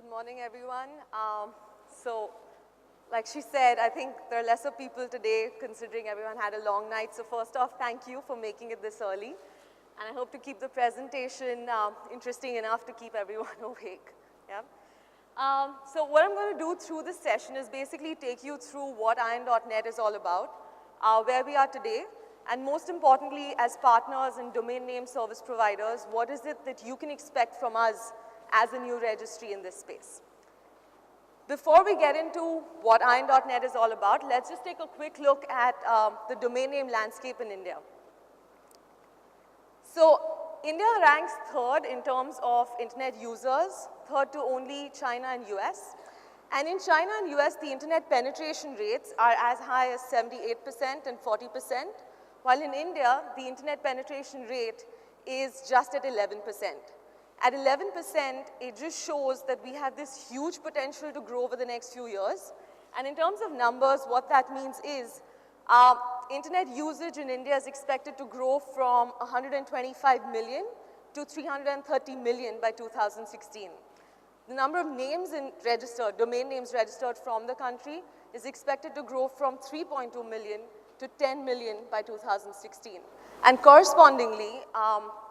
Good morning, everyone. Like she said, I think there are lesser people today considering everyone had a long night. So first off, thank you for making it this early. And I hope to keep the presentation interesting enough to keep everyone awake. Yeah? So what I'm going to do through this session is basically take you through what Iron.net is all about, where we are today, and most importantly, as partners and domain name service providers, what is it that you can expect from us as a new registry in this space. Before we get into what Iron.net is all about, let's just take a quick look at the domain name landscape in India. So India ranks third in terms of internet users, third to only China and US. And in China and US, the internet penetration rates are as high as 78% and 40%, while in India, the internet penetration rate is just at 11%. At 11%, it just shows that we have this huge potential to grow over the next few years. And in terms of numbers, what that means is internet usage in India is expected to grow from 125 million to 330 million by 2016. The number of names registered, domain names registered from the country is expected to grow from 3.2 million to 10 million by 2016. And correspondingly,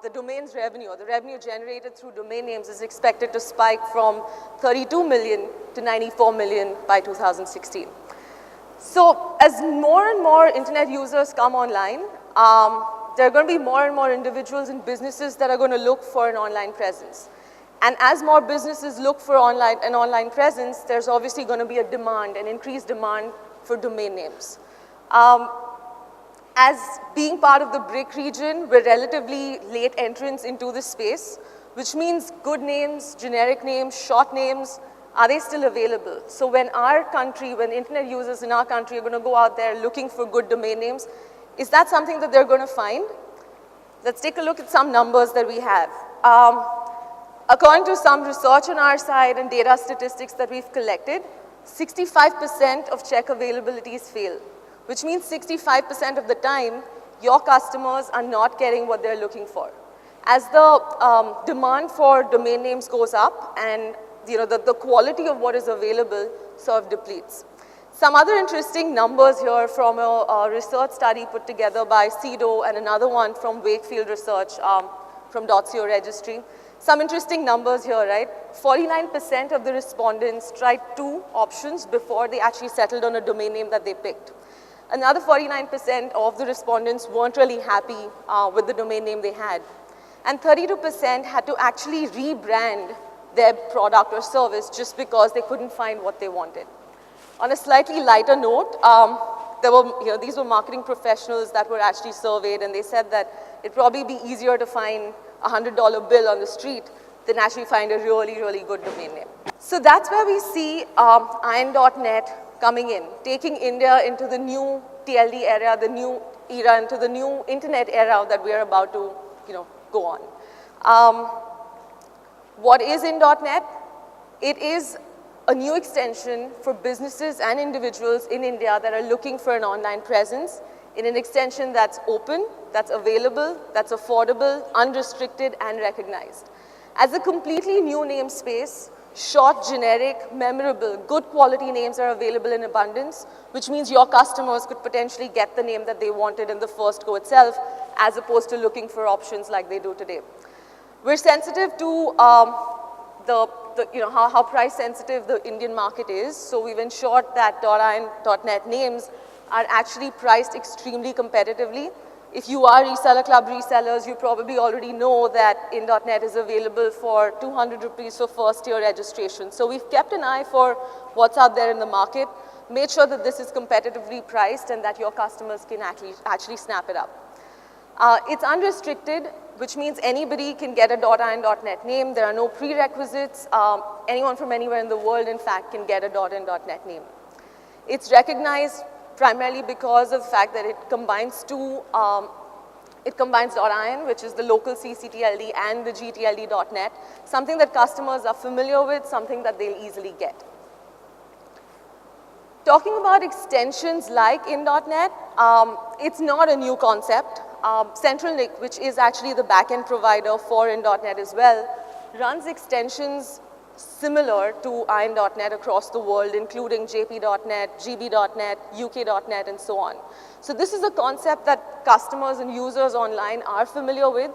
the domain's revenue, or the revenue generated through domain names is expected to spike from 32 million to 94 million by 2016. So as more and more internet users come online, there are going to be more and more individuals and businesses that are going to look for an online presence. And as more businesses look for an online presence, there's obviously going to be a demand, an increased demand for domain names. As being part of the BRIC region, we're relatively late entrants into this space, which means good names, generic names, short names, are they still available? So when our country, when internet users in our country are going to go out there looking for good domain names, is that something that they're going to find? Let's take a look at some numbers that we have. According to some research on our side and data statistics that we've collected, 65% of check availabilities fail, which means 65% of the time, your customers are not getting what they're looking for. As the demand for domain names goes up and the quality of what is available sort of depletes. Some other interesting numbers here from a research study put together by CEDO and another one from Wakefield Research from .co registry. Some interesting numbers here, right? 49% of the respondents tried 2 options before they actually settled on a domain name that they picked. Another 49% of the respondents weren't really happy with the domain name they had. And 32% had to actually rebrand their product or service just because they couldn't find what they wanted. On a slightly lighter note, these were marketing professionals that were actually surveyed, and they said that it'd probably be easier to find a $100 bill on the street than actually find a really, really good domain name. So that's where we see Iron.net coming in, taking India into the new TLD era, the new era, into the new internet era that we are about to go on. What is in.net? It is a new extension for businesses and individuals in India that are looking for an online presence in an extension that's open, that's available, that's affordable, unrestricted, and recognized. As a completely new namespace, short, generic, memorable, good quality names are available in abundance, which means your customers could potentially get the name that they wanted in the first go itself, as opposed to looking for options like they do today. We're sensitive to how price sensitive the Indian market is, so we've ensured that .iron.net names are actually priced extremely competitively. If you are Reseller Club resellers, you probably already know that in.net is available for 200 rupees for first year registration. So we've kept an eye for what's out there in the market, made sure that this is competitively priced and that your customers can actually snap it up. It's unrestricted, which means anybody can get a .iron.net name. There are no prerequisites. Anyone from anywhere in the world, in fact, can get a .iron.net name. It's recognized primarily because of the fact that it combines .iron, which is the local CCTLD, and the GTLD.net, something that customers are familiar with, something that they'll easily get. Talking about extensions like in.net, it's not a new concept. CentralNIC, which is actually the backend provider for in.net as well, runs extensions similar to Iron.net across the world, including JP.net, GB.net, UK.net, and so on. So this is a concept that customers and users online are familiar with.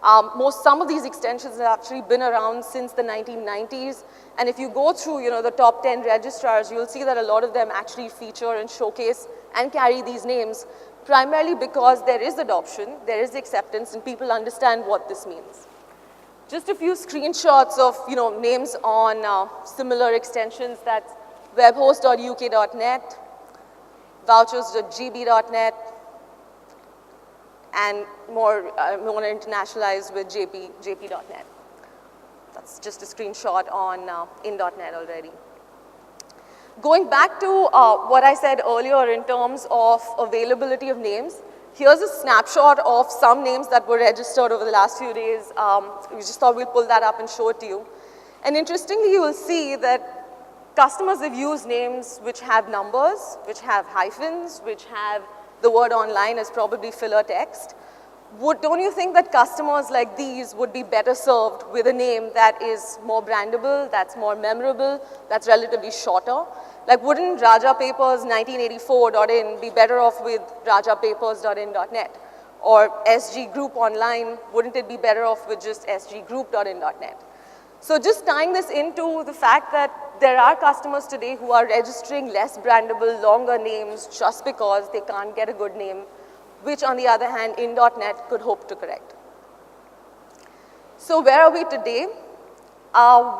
Some of these extensions have actually been around since the 1990s. And if you go through, the top 10 registrars, you'll see that a lot of them actually feature and showcase and carry these names, primarily because there is adoption, there is acceptance, and people understand what this means. Just a few screenshots of, names on similar extensions. That's webhost.uk.net, vouchers.gb.net, and more internationalized with jp.net. That's just a screenshot on in.net already. Going back to what I said earlier in terms of availability of names, here's a snapshot of some names that were registered over the last few days. We just thought we'll pull that up and show it to you. And interestingly, you will see that customers have used names which have numbers, which have hyphens, which have the word online as probably filler text. Don't you think that customers like these would be better served with a name that is more brandable, that's more memorable, that's relatively shorter? Like, wouldn't rajapapers1984.in be better off with rajapapers.in.net? Or SG Group Online, wouldn't it be better off with just sggroup.in.net? So just tying this into the fact that there are customers today who are registering less brandable, longer names just because they can't get a good name, which on the other hand, in.net could hope to correct. So where are we today?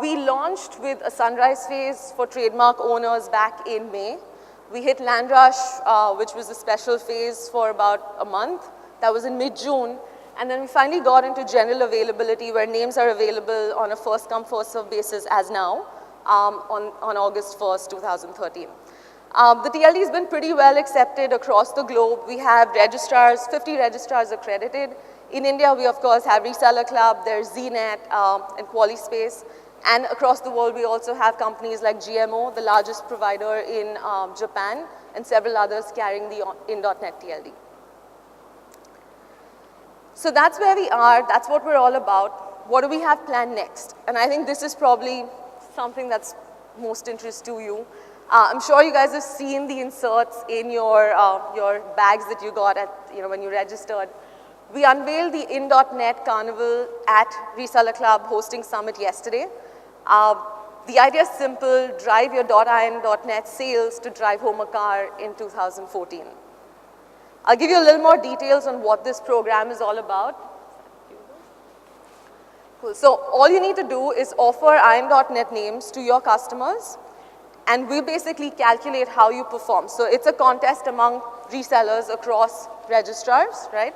We launched with a sunrise phase for trademark owners back in May. We hit land rush, which was a special phase for about a month. That was in mid-June. And then we finally got into general availability where names are available on a first come, first served basis as now on August 1st, 2013. The TLD has been pretty well accepted across the globe. We have registrars, 50 registrars accredited. In India, we of course have Reseller Club, there's ZNet and QualiSpace. And across the world, we also have companies like GMO, the largest provider in Japan, and several others carrying the in.net TLD. So that's where we are, that's what we're all about. What do we have planned next? And I think this is probably something that's most interest to you. I'm sure you guys have seen the inserts in your bags that you got at, when you registered. We unveiled the in.net Carnival at Reseller Club Hosting Summit yesterday. The idea is simple: drive your .in.net sales to drive home a car in 2014. I'll give you a little more details on what this program is all about. Cool. So all you need to do is offer in.net names to your customers, and we basically calculate how you perform. So it's a contest among resellers across registrars, right?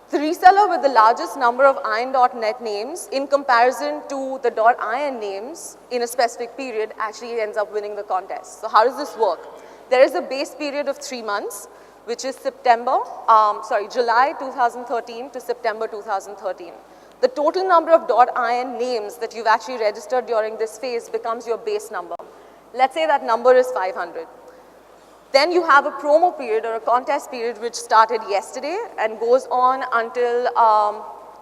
The reseller with the largest number of in.net names in comparison to the .in names in a specific period actually ends up winning the contest. So how does this work? There is a base period of 3 months, which is July 2013 to September 2013. The total number of .in names that you've actually registered during this phase becomes your base number. Let's say that number is 500. Then you have a promo period or a contest period which started yesterday and goes on until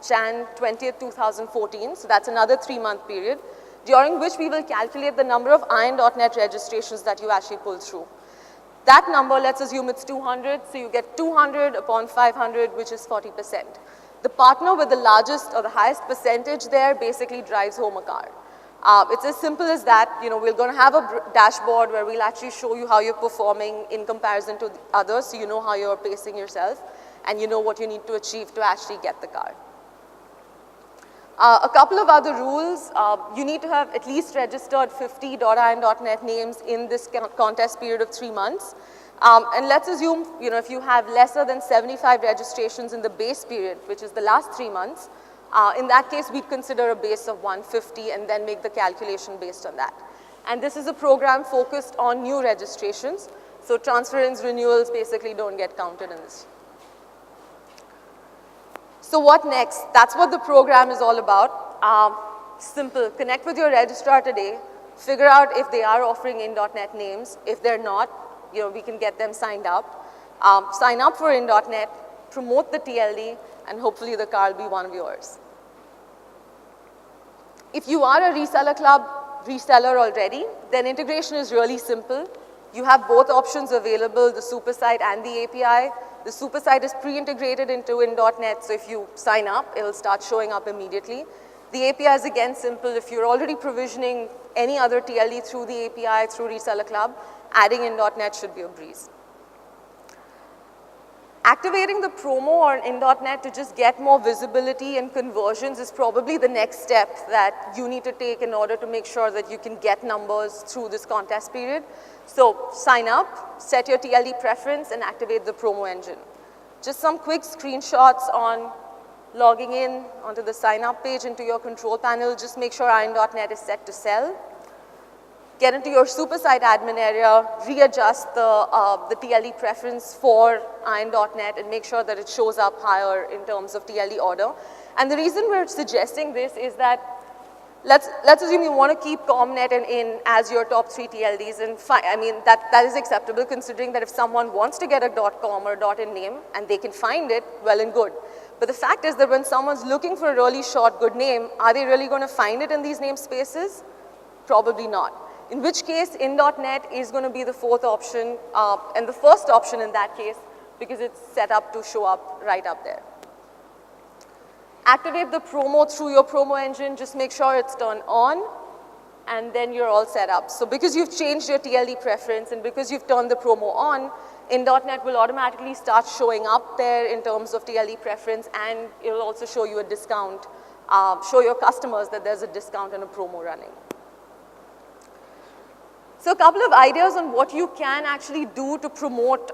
Jan 20th, 2014. So that's another 3-month period, during which we will calculate the number of in.net registrations that you actually pull through. That number, let's assume it's 200, so you get 200 upon 500, which is 40%. The partner with the largest or the highest percentage there basically drives home a car. It's as simple as that. We're going to have a dashboard where we'll actually show you how you're performing in comparison to others, so you know how you're pacing yourself, and you know what you need to achieve to actually get the car. A couple of other rules. You need to have at least registered 50 .in.net names in this contest period of 3 months. And let's assume, if you have lesser than 75 registrations in the base period, which is the last 3 months, in that case, we'd consider a base of 150 and then make the calculation based on that. And this is a program focused on new registrations. So transference renewals basically don't get counted in this. So what next? That's what the program is all about. Simple. Connect with your registrar today. Figure out if they are offering in.net names. If they're not, we can get them signed up. Sign up for in.net, promote the TLD, and hopefully the car will be one of yours. If you are a reseller club reseller already, then integration is really simple. You have both options available, the super site and the API. The super site is pre-integrated into in.NET, so if you sign up, it'll start showing up immediately. The API is again simple. If you're already provisioning any other TLD through the API, through Reseller Club, adding in.NET should be a breeze. Activating the promo or in.NET to just get more visibility and conversions is probably the next step that you need to take in order to make sure that you can get numbers through this contest period. So sign up, set your TLD preference, and activate the promo engine. Just some quick screenshots on logging in onto the sign up page into your control panel. Just make sure in.NET is set to sell. Get into your super site admin area, readjust the TLD preference for in.NET and make sure that it shows up higher in terms of TLD order. And the reason we're suggesting this is that let's assume you want to keep ComNet and in as your top 3 TLDs, and I mean that is acceptable considering that if someone wants to get a .com or a .in name and they can find it, well and good. But the fact is that when someone's looking for a really short good name, are they really going to find it in these namespaces? Probably not. In which case, in.NET is going to be the 4th option and the first option in that case because it's set up to show up right up there. Activate the promo through your promo engine. Just make sure it's turned on and then you're all set up. So because you've changed your TLD preference and because you've turned the promo on, in.NET will automatically start showing up there in terms of TLD preference, and it'll also show you a discount, show your customers that there's a discount and a promo running. So a couple of ideas on what you can actually do to promote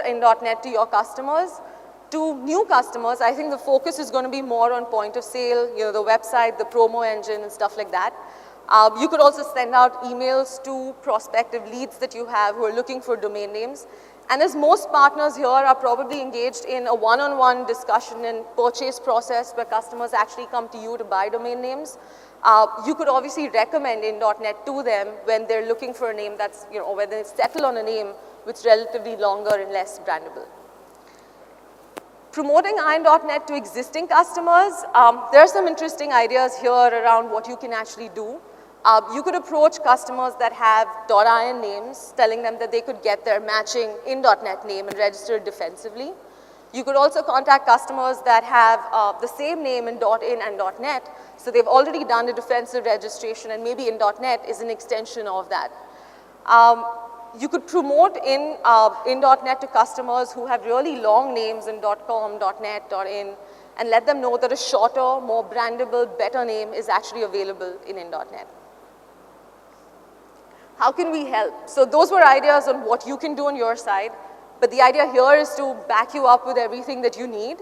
in.NET to your customers. To new customers, I think the focus is going to be more on point of sale, the website, the promo engine, and stuff like that. You could also send out emails to prospective leads that you have who are looking for domain names. And as most partners here are probably engaged in a one-on-one discussion and purchase process where customers actually come to you to buy domain names, you could obviously recommend in.NET to them when they're looking for a name that's, or when they settle on a name which is relatively longer and less brandable. Promoting in.NET to existing customers, there are some interesting ideas here around what you can actually do. You could approach customers that have .in names, telling them that they could get their matching in.NET name and register it defensively. You could also contact customers that have the same name in .in and .NET, so they've already done a defensive registration and maybe in.NET is an extension of that. You could promote in .NET to customers who have really long names in .com, .NET, .in, and let them know that a shorter, more brandable, better name is actually available in .NET. How can we help? So those were ideas on what you can do on your side, but the idea here is to back you up with everything that you need.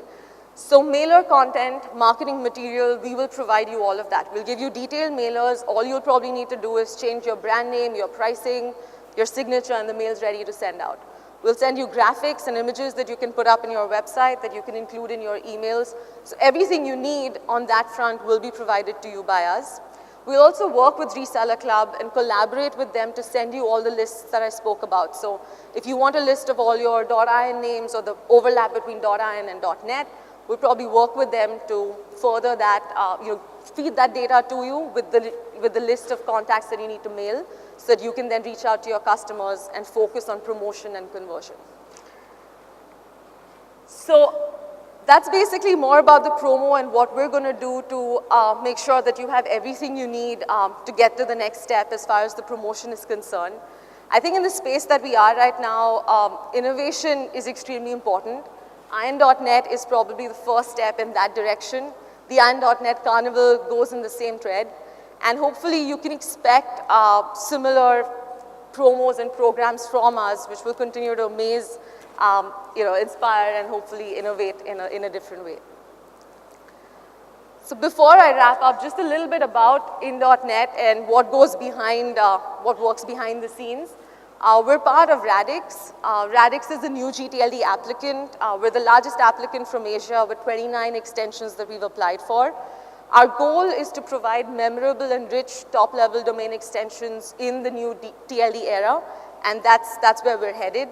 So mailer content, marketing material, we will provide you all of that. We'll give you detailed mailers. All you'll probably need to do is change your brand name, your pricing, your signature, and the mail's ready to send out. We'll send you graphics and images that you can put up in your website, that you can include in your emails. So everything you need on that front will be provided to you by us. We'll also work with Reseller Club and collaborate with them to send you all the lists that I spoke about. So if you want a list of all your .in names or the overlap between .in and .NET, we'll probably work with them to further that, feed that data to you with the list of contacts that you need to mail so that you can then reach out to your customers and focus on promotion and conversion. So that's basically more about the promo and what we're going to do to make sure that you have everything you need to get to the next step as far as the promotion is concerned. I think in the space that we are right now, innovation is extremely important. in.NET is probably the first step in that direction. The in.NET Carnival goes in the same thread. And hopefully you can expect similar promos and programs from us, which will continue to amaze, inspire, and hopefully innovate in a different way. So before I wrap up, just a little bit about in.NET and what goes behind, what works behind the scenes. We're part of Radix. Radix is a new GTLD applicant. We're the largest applicant from Asia with 29 extensions that we've applied for. Our goal is to provide memorable and rich top-level domain extensions in the new TLD era, and that's where we're headed.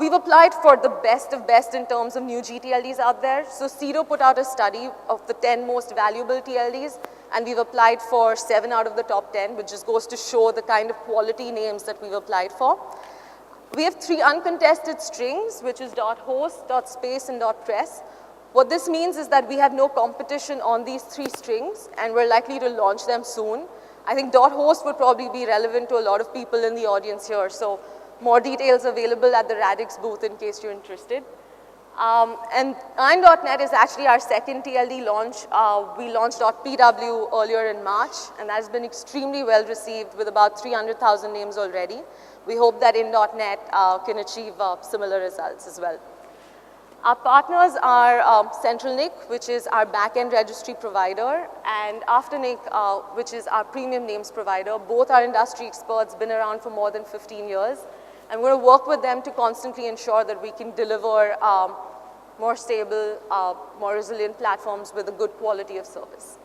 We've applied for the best of best in terms of new GTLDs out there. So CEDO put out a study of the 10 most valuable TLDs, and we've applied for 7 out of the top 10, which just goes to show the kind of quality names that we've applied for. We have 3 uncontested strings, which is .host, .space, and .press. What this means is that we have no competition on these 3 strings, and we're likely to launch them soon. I think .host would probably be relevant to a lot of people in the audience here, so more details available at the Radix booth in case you're interested. And Iron.net is actually our second TLD launch. We launched .pw earlier in March, and that has been extremely well received with about 300,000 names already. We hope that in.net can achieve similar results as well. Our partners are CentralNick, which is our back-end registry provider, and Afternic, which is our premium names provider. Both are industry experts, been around for more than 15 years. And we're going to work with them to constantly ensure that we can deliver more stable, more resilient platforms with a good quality of service.